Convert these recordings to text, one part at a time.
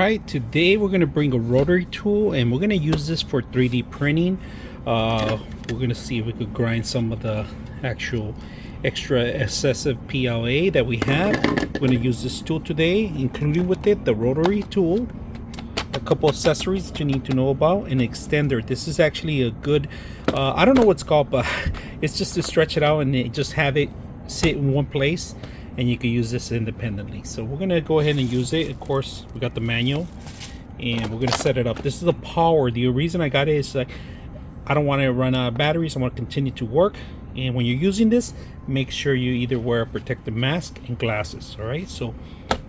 right, today we're going to bring a rotary tool and we're going to use this for 3D printing. We're going to see if we could grind some of the actual extra excessive PLA that we have. We're going to use this tool today, including with it the rotary tool, a couple accessories that you need to know about, an extender. This is actually a good, I don't know what's called, but it's just to stretch it out and just have it sit in one place, and you can use this independently. So we're gonna go ahead and use it. Of course, we got the manual and we're gonna set it up. This is the power. The reason I got it is like I don't want to run out of batteries. I want to continue to work. And when you're using this, make sure you either wear a protective mask and glasses. All right, so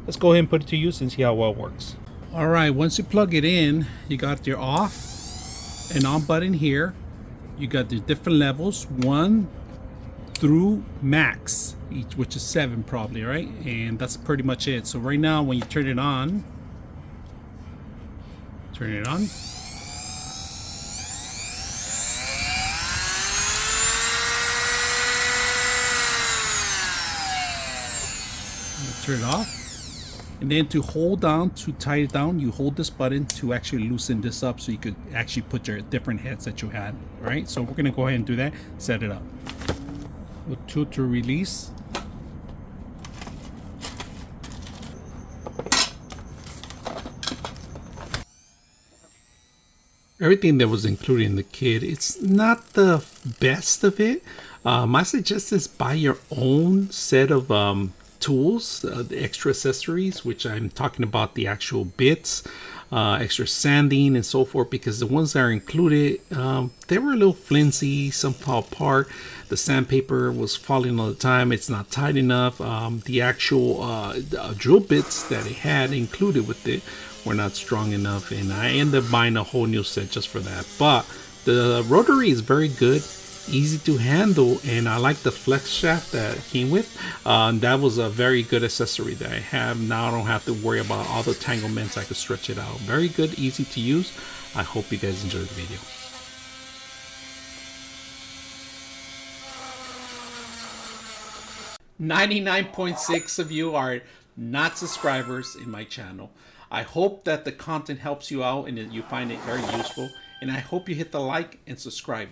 let's go ahead and put it to use and see how well it works. All right, once you plug it in, you got your off and on button here. You got the different levels, 1 through max, each, which is 7 probably, right? And that's pretty much it. So right now when you turn it on, turn it on, turn it off, and then to hold down, to tie it down, you hold this button to actually loosen this up so you could actually put your different heads that you had, right? So we're gonna go ahead and do that, set it up. With 2 to release. Everything that was included in the kit, it's not the best of it. My suggestion is buy your own set of tools, the extra accessories, which I'm talking about the actual bits, extra sanding and so forth, because the ones that are included, they were a little flimsy, some fall apart, the sandpaper was falling all the time, it's not tight enough, the actual drill bits that it had included with it were not strong enough, and I ended up buying a whole new set just for that. But the rotary is very good, easy to handle, and I like the flex shaft that it came with. That was a very good accessory that I have now. I don't have to worry about all the entanglements. I could stretch it out. Very good, easy to use. I hope you guys enjoyed the video. 99.6 of you are not subscribers in my channel. I hope that the content helps you out and that you find it very useful, and I hope you hit the like and subscribe.